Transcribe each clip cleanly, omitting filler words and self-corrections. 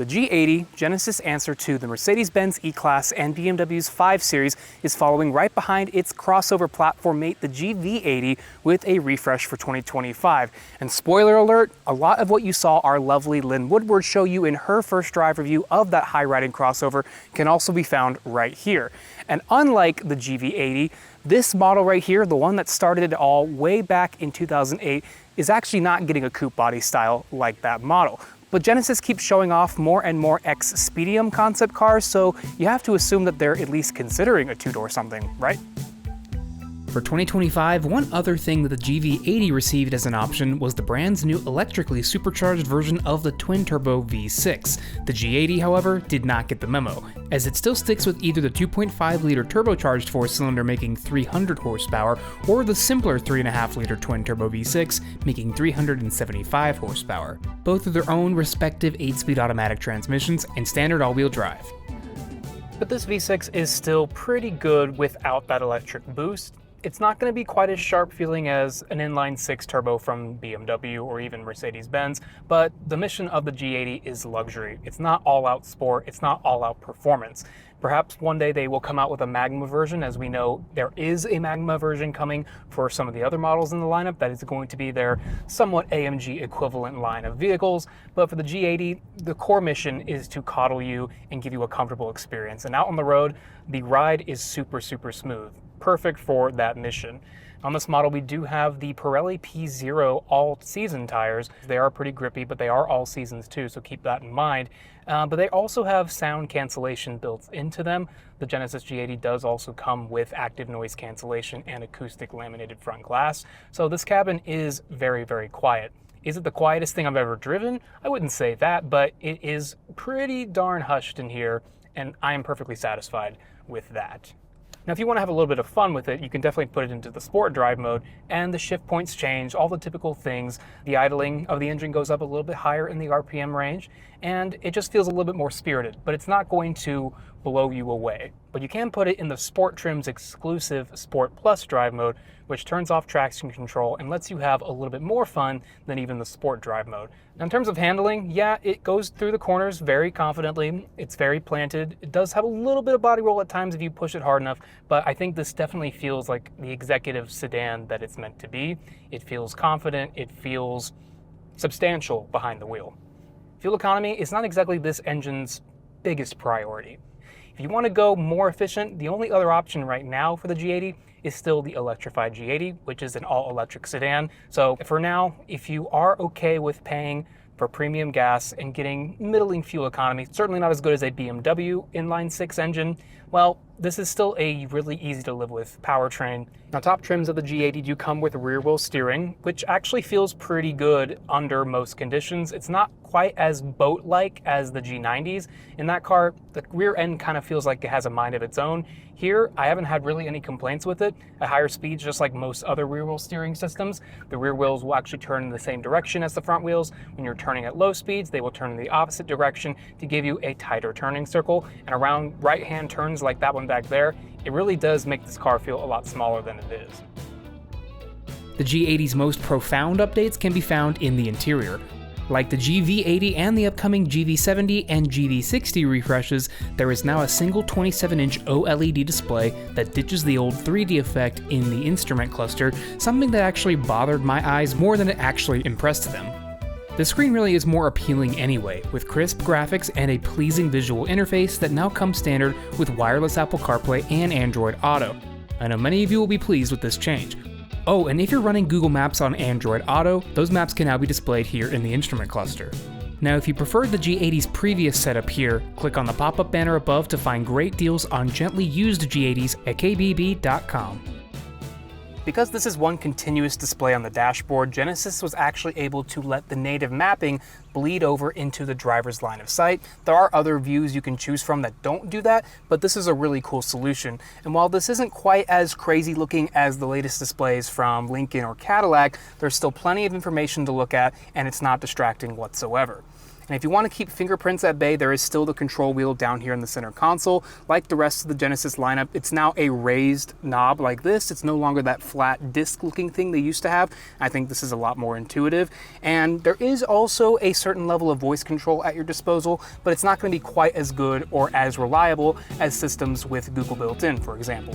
The G80, Genesis' answer to the Mercedes-Benz E-Class and BMW's 5 Series, is following right behind its crossover platform mate, the GV80, with a refresh for 2025. And spoiler alert, a lot of what you saw our lovely Lynn Woodward show you in her first drive review of that high-riding crossover can also be found right here. And unlike the GV80, this model right here, the one that started it all way back in 2008, is actually not getting a coupe body style like that model. But Genesis keeps showing off more and more X-Speedium concept cars, so you have to assume that they're at least considering a two-door something, right? For 2025, one other thing that the GV80 received as an option was the brand's new electrically supercharged version of the twin-turbo V6. The G80, however, did not get the memo, as it still sticks with either the 2.5-liter turbocharged 4-cylinder making 300 horsepower, or the simpler 3.5-liter twin-turbo V6 making 375 horsepower. Both of their own respective 8-speed automatic transmissions and standard all-wheel drive. But this V6 is still pretty good without that electric boost. It's not going to be quite as sharp feeling as an inline-6 turbo from BMW or even Mercedes-Benz, but the mission of the G80 is luxury. It's not all-out sport, it's not all-out performance. Perhaps one day they will come out with a Magma version. As we know, there is a Magma version coming for some of the other models in the lineup that is going to be their somewhat AMG equivalent line of vehicles. But for the G80, the core mission is to coddle you and give you a comfortable experience. And out on the road, the ride is super, super smooth. Perfect for that mission. On this model, we do have the Pirelli P0 all-season tires. They are pretty grippy, but they are all seasons too, so keep that in mind. But they also have sound cancellation built into them. The Genesis G80 does also come with active noise cancellation and acoustic laminated front glass. So this cabin is very, very quiet. Is it the quietest thing I've ever driven? I wouldn't say that, but it is pretty darn hushed in here, and I am perfectly satisfied with that. Now, if you want to have a little bit of fun with it, you can definitely put it into the sport drive mode, and the shift points change, all the typical things. The idling of the engine goes up a little bit higher in the RPM range, and it just feels a little bit more spirited, but it's not going to blow you away. But you can put it in the Sport Trim's exclusive Sport Plus drive mode, which turns off traction control and lets you have a little bit more fun than even the Sport drive mode. Now, in terms of handling, yeah, it goes through the corners very confidently. It's very planted. It does have a little bit of body roll at times if you push it hard enough, but I think this definitely feels like the executive sedan that it's meant to be. It feels confident. It feels substantial behind the wheel. Fuel economy is not exactly this engine's biggest priority. If you want to go more efficient, the only other option right now for the G80 is still the electrified G80, which is an all-electric sedan. So for now, if you are okay with paying for premium gas and getting middling fuel economy, certainly not as good as a BMW inline-6 engine, well, this is still a really easy to live with powertrain. Now, top trims of the G80 do come with rear-wheel steering, which actually feels pretty good under most conditions. It's not quite as boat-like as the G90s. In that car, the rear end kind of feels like it has a mind of its own. Here, I haven't had really any complaints with it. At higher speeds, just like most other rear-wheel steering systems, the rear wheels will actually turn in the same direction as the front wheels. When you're turning at low speeds, they will turn in the opposite direction to give you a tighter turning circle. And around right-hand turns like that one back there, it really does make this car feel a lot smaller than it is. The G80's most profound updates can be found in the interior. Like the GV80 and the upcoming GV70 and GV60 refreshes, there is now a single 27-inch OLED display that ditches the old 3D effect in the instrument cluster, something that actually bothered my eyes more than it actually impressed them. The screen really is more appealing anyway, with crisp graphics and a pleasing visual interface that now comes standard with wireless Apple CarPlay and Android Auto. I know many of you will be pleased with this change. Oh, and if you're running Google Maps on Android Auto, those maps can now be displayed here in the instrument cluster. Now, if you preferred the G80's previous setup here, click on the pop-up banner above to find great deals on gently used G80s at kbb.com. Because this is one continuous display on the dashboard, Genesis was actually able to let the native mapping bleed over into the driver's line of sight. There are other views you can choose from that don't do that, but this is a really cool solution. And while this isn't quite as crazy looking as the latest displays from Lincoln or Cadillac, there's still plenty of information to look at, and it's not distracting whatsoever. And if you want to keep fingerprints at bay, there is still the control wheel down here in the center console. Like the rest of the Genesis lineup, it's now a raised knob like this. It's no longer that flat disc looking thing they used to have. I think this is a lot more intuitive. And there is also a certain level of voice control at your disposal, but it's not going to be quite as good or as reliable as systems with Google built in, for example.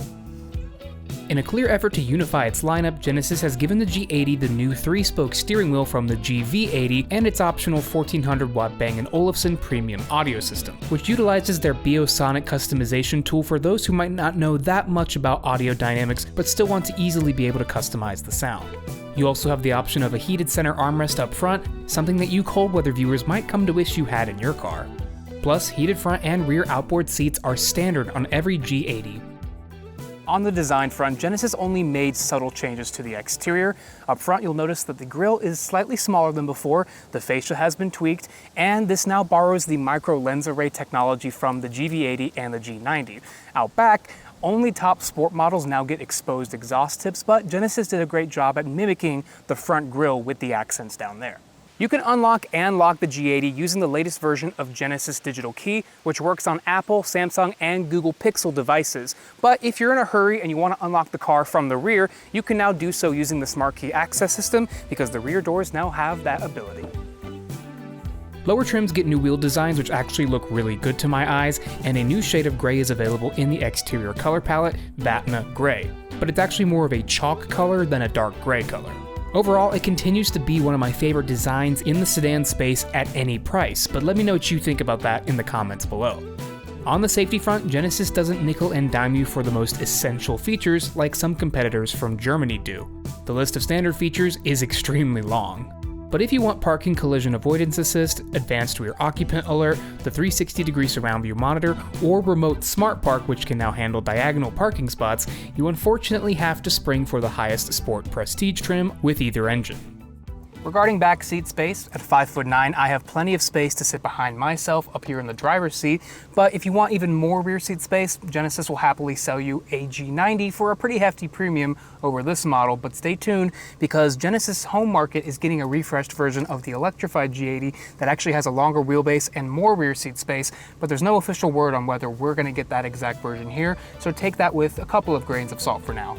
In a clear effort to unify its lineup, Genesis has given the G80 the new 3-spoke steering wheel from the GV80 and its optional 1400-watt Bang & Olufsen premium audio system, which utilizes their Biosonic customization tool for those who might not know that much about audio dynamics but still want to easily be able to customize the sound. You also have the option of a heated center armrest up front, something that you cold weather viewers might come to wish you had in your car. Plus, heated front and rear outboard seats are standard on every G80. On the design front, Genesis only made subtle changes to the exterior. Up front, you'll notice that the grille is slightly smaller than before, the fascia has been tweaked, and this now borrows the micro lens array technology from the GV80 and the G90. Out back, only top sport models now get exposed exhaust tips, but Genesis did a great job at mimicking the front grille with the accents down there. You can unlock and lock the G80 using the latest version of Genesis Digital Key, which works on Apple, Samsung, and Google Pixel devices. But if you're in a hurry and you want to unlock the car from the rear, you can now do so using the Smart Key access system because the rear doors now have that ability. Lower trims get new wheel designs which actually look really good to my eyes, and a new shade of gray is available in the exterior color palette, Vatna Gray. But it's actually more of a chalk color than a dark gray color. Overall, it continues to be one of my favorite designs in the sedan space at any price, but let me know what you think about that in the comments below. On the safety front, Genesis doesn't nickel and dime you for the most essential features like some competitors from Germany do. The list of standard features is extremely long. But if you want parking collision avoidance assist, advanced rear occupant alert, the 360-degree surround view monitor, or remote smart park which can now handle diagonal parking spots, you unfortunately have to spring for the highest Sport Prestige trim with either engine. Regarding back seat space, at 5'9", I have plenty of space to sit behind myself up here in the driver's seat, but if you want even more rear seat space, Genesis will happily sell you a G90 for a pretty hefty premium over this model, but stay tuned because Genesis home market is getting a refreshed version of the electrified G80 that actually has a longer wheelbase and more rear seat space, but there's no official word on whether we're going to get that exact version here, so take that with a couple of grains of salt for now.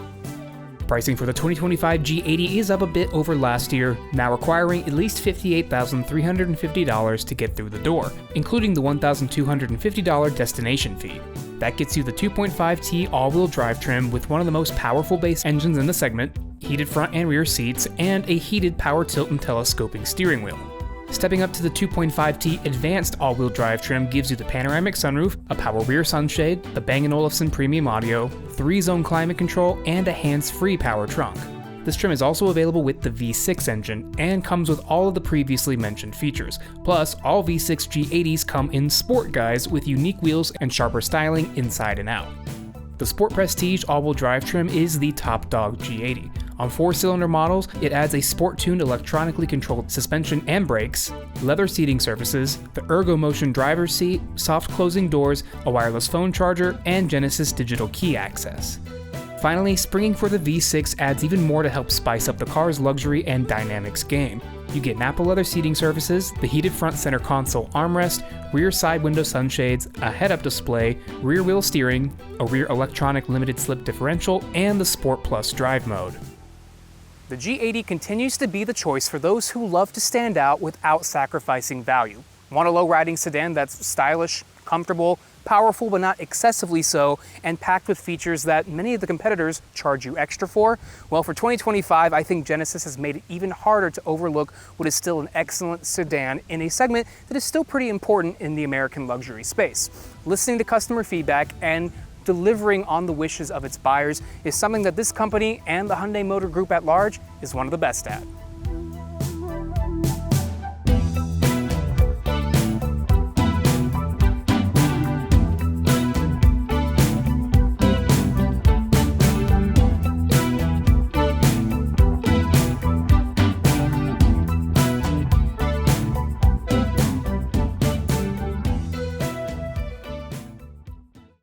Pricing for the 2025 G80 is up a bit over last year, now requiring at least $58,350 to get through the door, including the $1,250 destination fee. That gets you the 2.5T all-wheel drive trim with one of the most powerful base engines in the segment, heated front and rear seats, and a heated power tilt and telescoping steering wheel. Stepping up to the 2.5T advanced all-wheel drive trim gives you the panoramic sunroof, a power rear sunshade, the Bang & Olufsen premium audio, 3-zone climate control, and a hands-free power trunk. This trim is also available with the V6 engine and comes with all of the previously mentioned features. Plus, all V6 G80s come in Sport Guise with unique wheels and sharper styling inside and out. The Sport Prestige all-wheel drive trim is the top dog G80. On 4-cylinder models, it adds a sport-tuned electronically controlled suspension and brakes, leather seating surfaces, the Ergo Motion driver's seat, soft closing doors, a wireless phone charger, and Genesis digital key access. Finally, springing for the V6 adds even more to help spice up the car's luxury and dynamics game. You get Nappa leather seating surfaces, the heated front center console armrest, rear side window sunshades, a head-up display, rear wheel steering, a rear electronic limited slip differential, and the Sport Plus drive mode. The G80 continues to be the choice for those who love to stand out without sacrificing value. Want a low-riding sedan that's stylish, comfortable, powerful but not excessively so, and packed with features that many of the competitors charge you extra for? Well, for 2025, I think Genesis has made it even harder to overlook what is still an excellent sedan in a segment that is still pretty important in the American luxury space. Listening to customer feedback and delivering on the wishes of its buyers is something that this company and the Hyundai Motor Group at large is one of the best at.